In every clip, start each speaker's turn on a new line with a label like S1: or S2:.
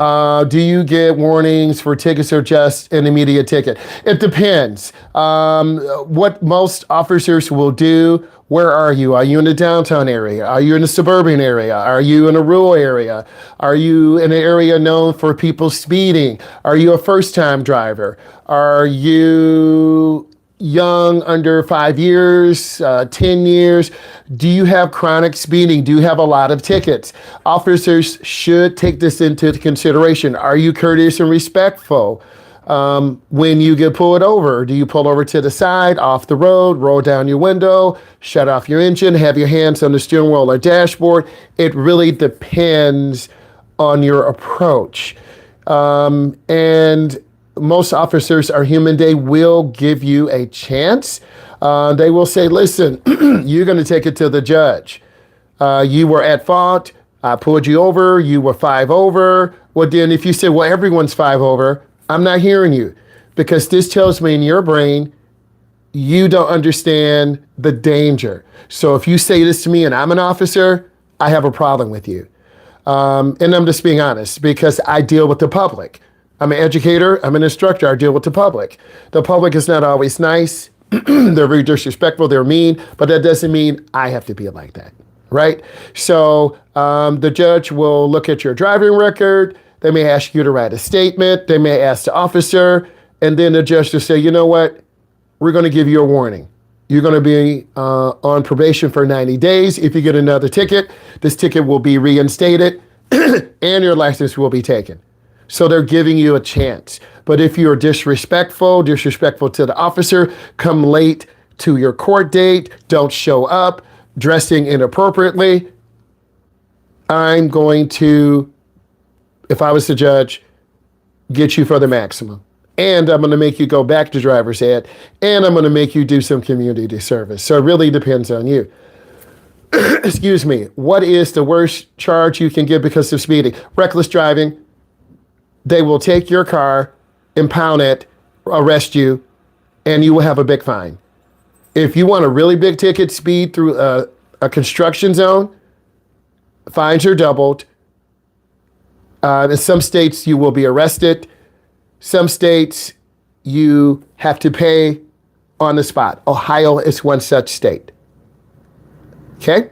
S1: Do you get warnings for tickets or just an immediate ticket? It depends. What most officers will do, where are you? Are you in the downtown area? Are you in the suburban area? Are you in a rural area? Are you in an area known for people speeding? Are you a first-time driver? Are you young, under 5 years, 10 years? Do you have chronic speeding? Do you have a lot of tickets? Officers should take this into consideration. Are you courteous and respectful? When you get pulled over, do you pull over to the side, off the road, roll down your window, shut off your engine, have your hands on the steering wheel or dashboard? It really depends on your approach. And most officers are human. They will give you a chance. They will say, listen, you're going to take it to the judge. You were at fault. I pulled you over. You were 5 over. Well, then if you say, well, everyone's 5 over, I'm not hearing you, because this tells me in your brain, you don't understand the danger. So if you say this to me and I'm an officer, I have a problem with you. And I'm just being honest, because I deal with the public. I'm an educator, I'm an instructor, I deal with the public. The public is not always nice. They're very disrespectful, they're mean, but that doesn't mean I have to be like that, right? So the judge will look at your driving record. They may ask you to write a statement. They may ask the officer, and then the judge will say, you know what? We're going to give you a warning. You're going to be on probation for 90 days. If you get another ticket, this ticket will be reinstated and your license will be taken. So they're giving you a chance. But if you're disrespectful to the officer, come late to your court date, don't show up, dressing inappropriately, I'm going to, if I was the judge, get you for the maximum. And I'm going to make you go back to driver's ed, and I'm going to make you do some community service. So it really depends on you. Excuse me. What is the worst charge you can get because of speeding? Reckless driving. They will take your car, impound it, arrest you, and you will have a big fine. If you want a really big ticket, speed through a construction zone, fines are doubled. In some states, you will be arrested. Some states, you have to pay on the spot. Ohio is one such state. Okay?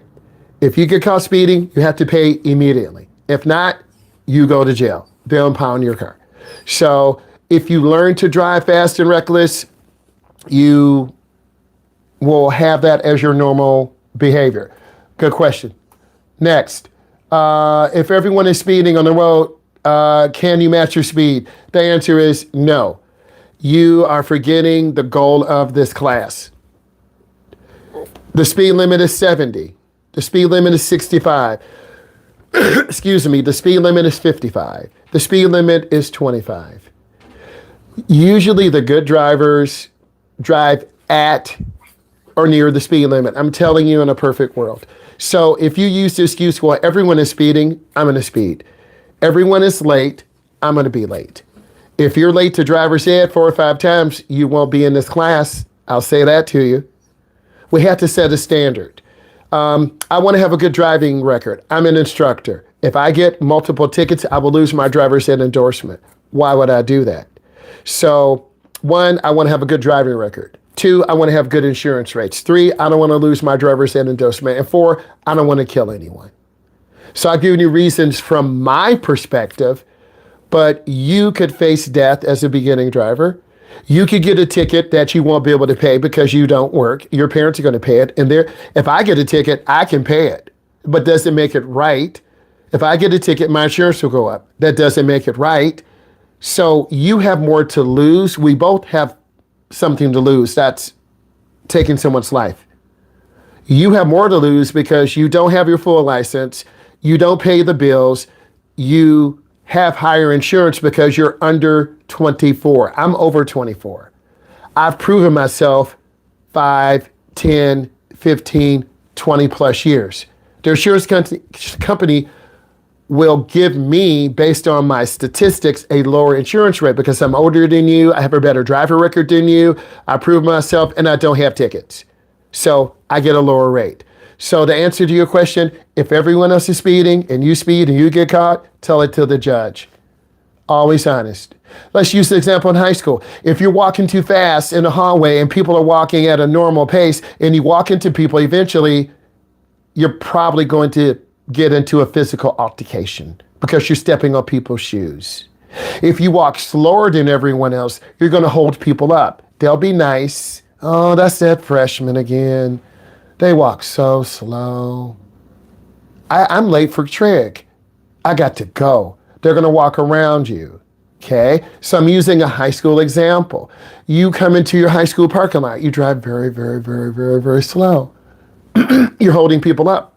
S1: If you get caught speeding, you have to pay immediately. If not, you go to jail. They'll impound your car. So if you learn to drive fast and reckless, you will have that as your normal behavior. Good question. Next. If everyone is speeding on the road, can you match your speed? The answer is no. You are forgetting the goal of this class. The speed limit is 70. The speed limit is 65. Excuse me, the speed limit is 55. The speed limit is 25. Usually the good drivers drive at or near the speed limit. I'm telling you, in a perfect world. So if you use the excuse, well, everyone is speeding, I'm going to speed. Everyone is late, I'm going to be late. If you're late to driver's ed 4 or 5 times, you won't be in this class. I'll say that to you. We have to set a standard. I want to have a good driving record. I'm an instructor. If I get multiple tickets, I will lose my driver's ed endorsement. Why would I do that? So 1, I want to have a good driving record. 2, I want to have good insurance rates. 3, I don't want to lose my driver's ed endorsement. And 4, I don't want to kill anyone. So I've given you reasons from my perspective, but you could face death as a beginning driver. You could get a ticket that you won't be able to pay because you don't work. Your parents are going to pay it. And if I get a ticket, I can pay it. But does it make it right? If I get a ticket, my insurance will go up. That doesn't make it right. So you have more to lose. We both have something to lose. That's taking someone's life. You have more to lose because you don't have your full license. You don't pay the bills. You have higher insurance because you're under 24. I'm over 24. I've proven myself 5, 10, 15, 20 plus years. The insurance company will give me, based on my statistics, a lower insurance rate because I'm older than you, I have a better driver record than you, I prove myself, and I don't have tickets. So I get a lower rate. So the answer to your question, if everyone else is speeding and you speed and you get caught, tell it to the judge. Always honest. Let's use the example in high school. If you're walking too fast in a hallway and people are walking at a normal pace and you walk into people, eventually you're probably going to get into a physical altercation because you're stepping on people's shoes. If you walk slower than everyone else, you're going to hold people up. They'll be nice. Oh, that's that freshman again. They walk so slow. I'm late for trig. I got to go. They're going to walk around you. Okay? So I'm using a high school example. You come into your high school parking lot. You drive very, very, very, very, very slow. You're holding people up.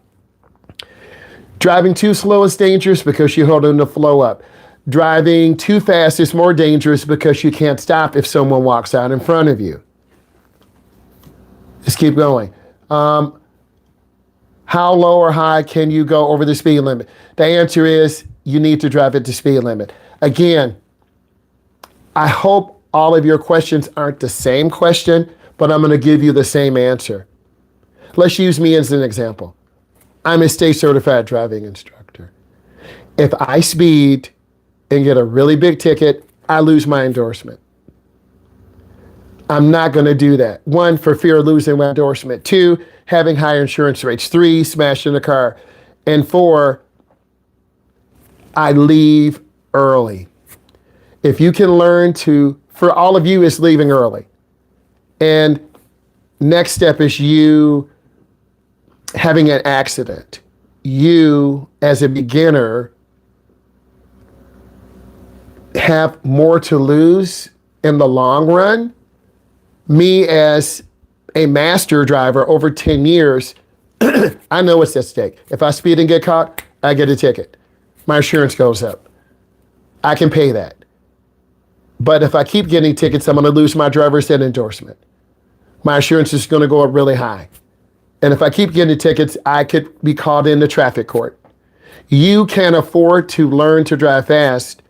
S1: Driving too slow is dangerous because you're holding the flow up. Driving too fast is more dangerous because you can't stop if someone walks out in front of you. Just keep going. How low or high can you go over the speed limit? The answer is you need to drive at the speed limit. Again, I hope all of your questions aren't the same question, but I'm going to give you the same answer. Let's use me as an example. I'm a state certified driving instructor. If I speed and get a really big ticket, I lose my endorsement. I'm not going to do that. 1, for fear of losing my endorsement. 2, having higher insurance rates. 3, smashing the car. And 4, I leave early. If you can learn to, for all of you, it's leaving early. And next step is you having an accident. You, as a beginner, have more to lose in the long run. Me, as a master driver over 10 years, I know what's at stake. If I speed and get caught, I get a ticket. My insurance goes up. I can pay that. But if I keep getting tickets, I'm going to lose my driver's ed endorsement. My insurance is going to go up really high. And if I keep getting tickets, I could be called into traffic court. You can't afford to learn to drive fast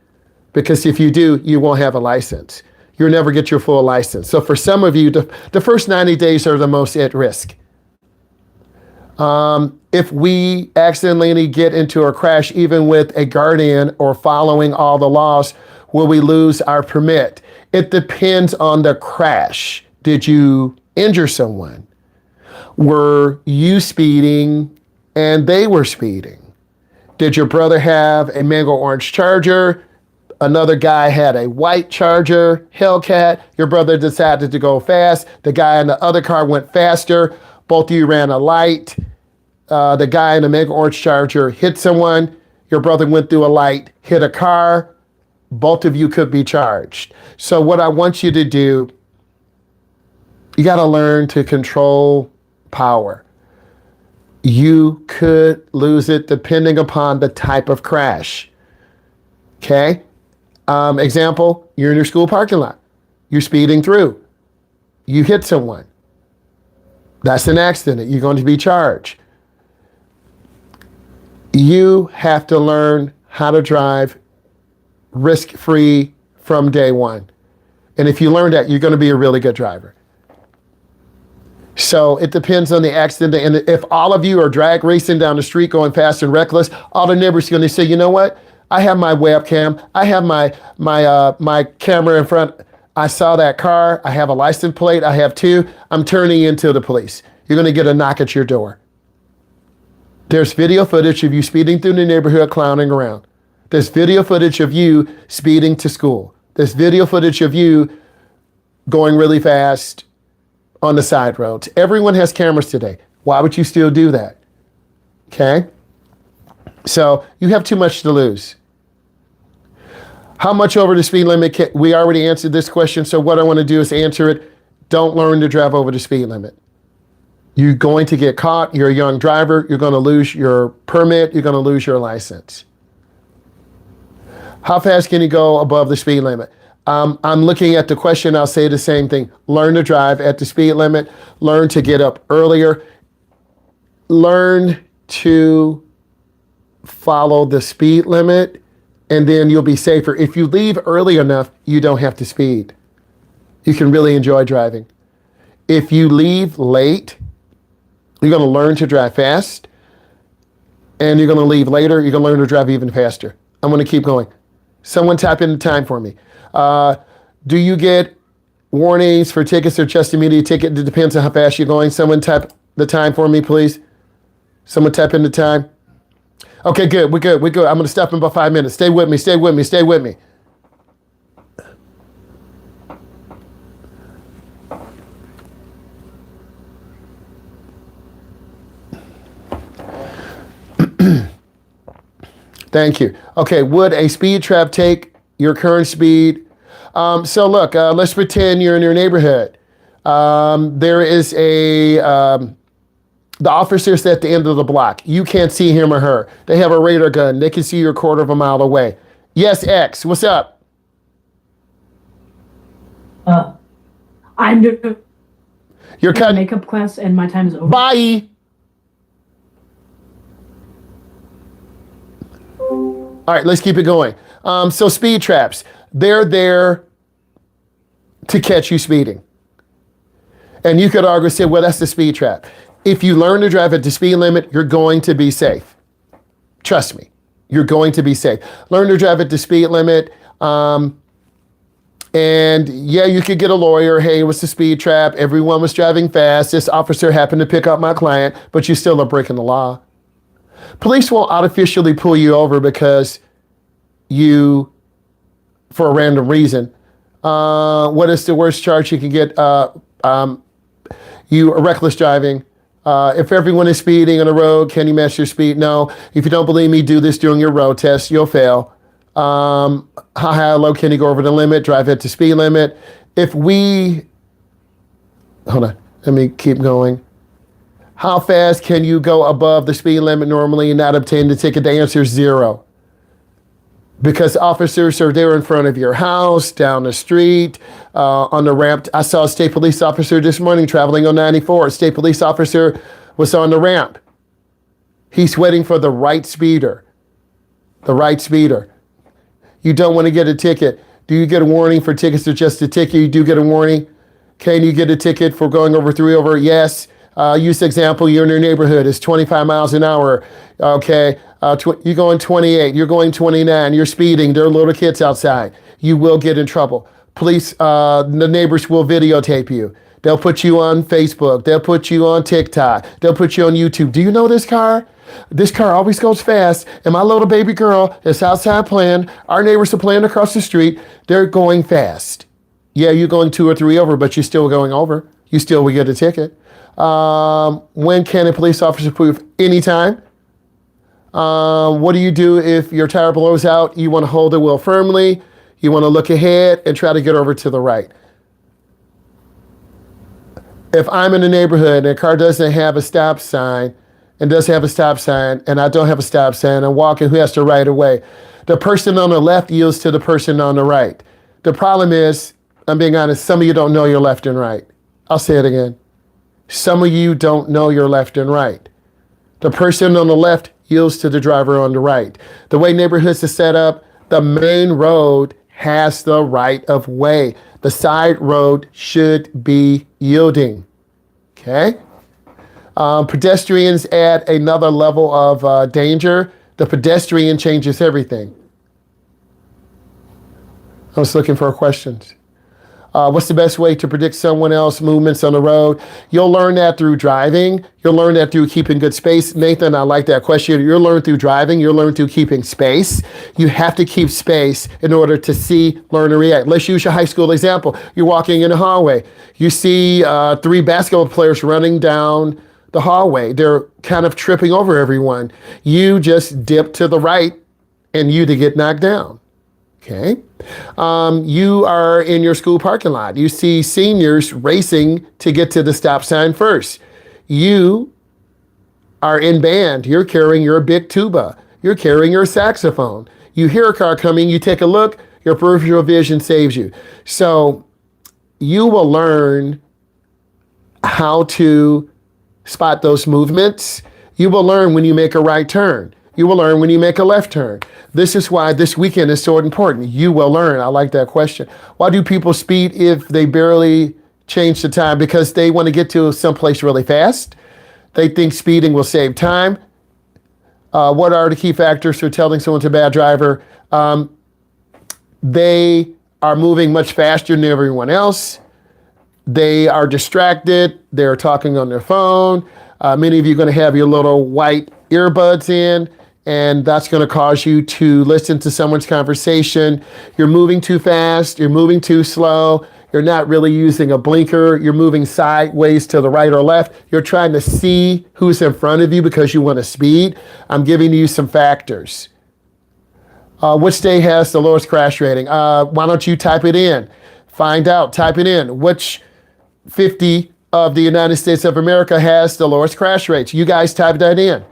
S1: because if you do, you won't have a license. You'll never get your full license. So for some of you, the first 90 days are the most at risk. If we accidentally get into a crash, even with a guardian or following all the laws, will we lose our permit? It depends on the crash. Did you injure someone? Were you speeding and they were speeding? Did your brother have a mango orange Charger? Another guy had a white Charger, Hellcat. Your brother decided to go fast. The guy in the other car went faster. Both of you ran a light. The guy in the mango orange Charger hit someone. Your brother went through a light, hit a car. Both of you could be charged. So what I want you to do, you got to learn to control power. You could lose it depending upon the type of crash. Okay? Example, you're in your school parking lot. You're speeding through. You hit someone. That's an accident. You're going to be charged. You have to learn how to drive risk-free from day one. And if you learn that, you're going to be a really good driver. So it depends on the accident. And if all of you are drag racing down the street going fast and reckless, all the neighbors are going to say, you know what? I have my webcam. I have my camera in front. I saw that car. I have a license plate. I have 2. I'm turning into the police. You're going to get a knock at your door. There's video footage of you speeding through the neighborhood, clowning around. There's video footage of you speeding to school. There's video footage of you going really fast on the side roads. Everyone has cameras today. Why would you still do that? Okay? So you have too much to lose. How much over the speed limit? We already answered this question, so what I want to do is answer it. Don't learn to drive over the speed limit. You're going to get caught. You're a young driver. You're going to lose your permit. You're going to lose your license. How fast can you go above the speed limit? I'm looking at the question. I'll say the same thing. Learn to drive at the speed limit. Learn to get up earlier. Learn to follow the speed limit, and then you'll be safer. If you leave early enough, you don't have to speed. You can really enjoy driving. If you leave late, you're going to learn to drive fast, and you're going to leave later. You're going to learn to drive even faster. I'm going to keep going. Someone type in the time for me. Do you get warnings for tickets or just immediate ticket? It depends on how fast you're going. Someone type the time for me, please. Someone type in the time. Okay, good. We're good. I'm going to stop in about 5 minutes. Stay with me. Stay with me. Stay with me. Thank you. Okay, would a speed trap take your current speed? So look, let's pretend you're in your neighborhood. There is the officer's at the end of the block. You can't see him or her. They have a radar gun. They can see you a quarter of a mile away. Yes, X, what's up?
S2: I'm doing
S1: You're cutting
S2: makeup class and my time is over.
S1: Bye. All right, let's keep it going. So speed traps, they're there to catch you speeding. And you could argue, say, well, that's the speed trap. If you learn to drive at the speed limit, you're going to be safe. Trust me, you're going to be safe. Learn to drive at the speed limit. And yeah, you could get a lawyer. Hey, it was the speed trap. Everyone was driving fast. This officer happened to pick up my client, but you still are breaking the law. Police won't artificially pull you over because for a random reason. What is the worst charge you can get? You are reckless driving. If everyone is speeding on the road, can you match your speed? No. If you don't believe me, do this during your road test. You'll fail. How high or low can you go over the limit? Drive at the speed limit. Hold on, let me keep going. How fast can you go above the speed limit normally and not obtain the ticket? The answer is 0. Because officers are there in front of your house, down the street, on the ramp. I saw a state police officer this morning traveling on 94. A state police officer was on the ramp. He's waiting for the right speeder. The right speeder. You don't want to get a ticket. Do you get a warning for tickets or just a ticket? You do get a warning. Can you get a ticket for going over 3 over? Yes. Use the example, you're in your neighborhood, it's 25 miles an hour. Okay, you're going 28, you're going 29, you're speeding, there are little kids outside. You will get in trouble. Police, the neighbors will videotape you. They'll put you on Facebook. They'll put you on TikTok. They'll put you on YouTube. Do you know this car? This car always goes fast. And my little baby girl is outside playing. Our neighbors are playing across the street. They're going fast. Yeah, you're going 2 or 3 over, but you're still going over. You still will get a ticket. When can a police officer prove? Anytime. What do you do if your tire blows out? You want to hold the wheel firmly. You want to look ahead and try to get over to the right. If I'm in a neighborhood and a car doesn't have a stop sign and I don't have a stop sign, I'm walking, who has to right away? The person on the left yields to the person on the right. The problem is, I'm being honest, some of you don't know your left and right. I'll say it again. Some of you don't know your left and right. The person on the left yields to the driver on the right. The way neighborhoods are set up, the main road has the right of way. The side road should be yielding. Okay? Pedestrians add another level of danger. The pedestrian changes everything. I was looking for questions. What's the best way to predict someone else's movements on the road? You'll learn that through driving. You'll learn that through keeping good space. Nathan, I like that question. You'll learn through driving. You'll learn through keeping space. You have to keep space in order to see, learn, and react. Let's use your high school example. You're walking in the hallway. You see 3 basketball players running down the hallway. They're kind of tripping over everyone. You just dip to the right and you to get knocked down. Okay. You are in your school parking lot. You see seniors racing to get to the stop sign first. You are in band. You're carrying your big tuba. You're carrying your saxophone. You hear a car coming. You take a look. Your peripheral vision saves you. So you will learn how to spot those movements. You will learn when you make a right turn. You will learn when you make a left turn. This is why this weekend is so important. You will learn. I like that question. Why do people speed if they barely change the time? Because they want to get to someplace really fast. They think speeding will save time. What are the key factors for telling someone's a bad driver? They are moving much faster than everyone else. They are distracted. They're talking on their phone. Many of you are going to have your little white earbuds in, and that's going to cause you to listen to someone's conversation. You're moving too fast. You're moving too slow. You're not really using a blinker. You're moving sideways to the right or left. You're trying to see who's in front of you because you want to speed. I'm giving you some factors. Which state has the lowest crash rating? Why don't you type it in? Find out. Type it in. Which 50 of the United States of America has the lowest crash rates? You guys type that in.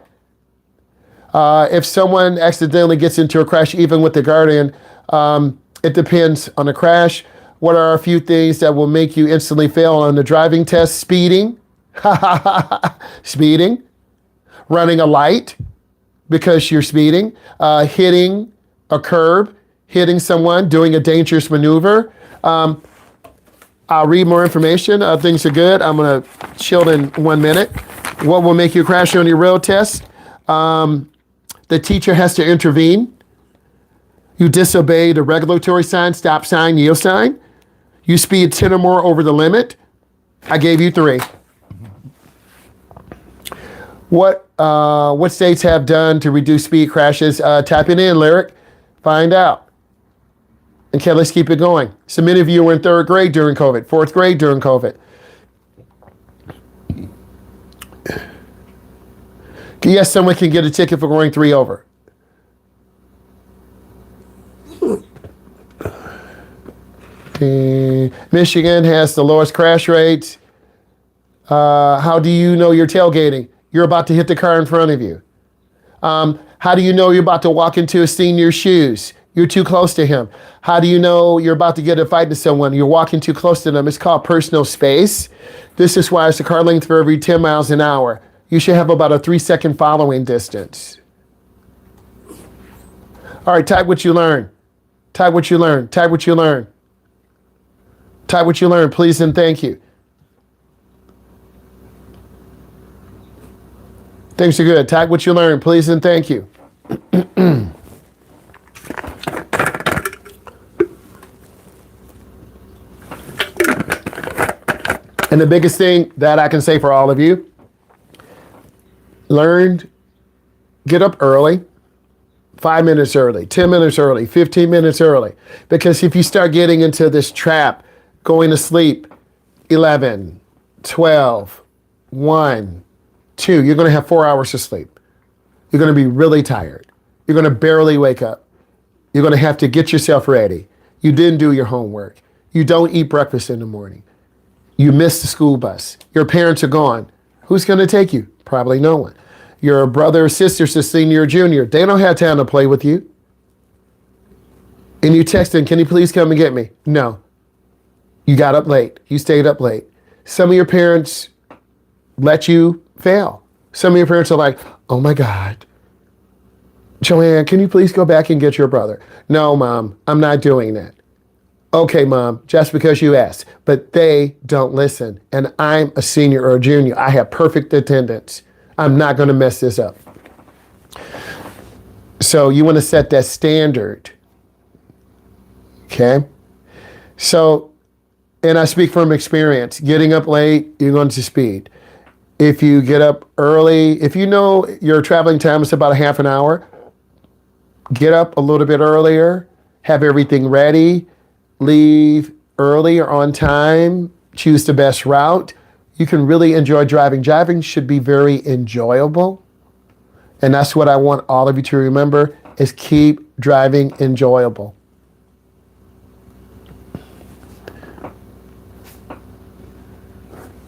S1: If someone accidentally gets into a crash, even with the guardian, it depends on the crash. What are a few things that will make you instantly fail on the driving test? Speeding. Speeding. Running a light because you're speeding. Hitting a curb. Hitting someone. Doing a dangerous maneuver. I'll read more information. Things are good. I'm going to chill in 1 minute. What will make you crash on your road test? The teacher has to intervene. You disobey the regulatory sign, stop sign, yield sign. You speed 10 or more over the limit. I gave you 3. What states have done to reduce speed crashes? Type it in, Lyric. Find out. Okay, let's keep it going. So many of you were in 3rd grade during COVID, 4th grade during COVID. Yes, someone can get a ticket for going 3 over. Michigan has the lowest crash rates. How do you know you're tailgating? You're about to hit the car in front of you. How do you know you're about to walk into a senior's shoes? You're too close to him. How do you know you're about to get in a fight with someone? You're walking too close to them. It's called personal space. This is why it's a car length for every 10 miles an hour. You should have about a 3-second following distance. All right, type what you learn. Type what you learn. Type what you learn. Type what you learn, please and thank you. Things are good. Type what you learn, please and thank you. And the biggest thing that I can say for all of you, get up early, 5 minutes early, 10 minutes early, 15 minutes early. Because if you start getting into this trap, going to sleep 11, 12, 1, 2, you're going to have 4 hours of sleep. You're going to be really tired. You're going to barely wake up. You're going to have to get yourself ready. You didn't do your homework. You don't eat breakfast in the morning. You missed the school bus. Your parents are gone. Who's going to take you? Probably no one. Your brother or sister's a senior or junior. They don't have time to play with you. And you text them, can you please come and get me? No. You got up late. You stayed up late. Some of your parents let you fail. Some of your parents are like, oh my God, Joanne, can you please go back and get your brother? No, Mom, I'm not doing that. Okay, Mom, just because you asked. But they don't listen. And I'm a senior or a junior. I have perfect attendance. I'm not going to mess this up. So you want to set that standard. Okay? So, and I speak from experience. Getting up late, you're going to speed. If you get up early, if you know your traveling time is about a half an hour, get up a little bit earlier, have everything ready, leave early or on time, choose the best route. You can really enjoy driving. Driving should be very enjoyable. And that's what I want all of you to remember is keep driving enjoyable.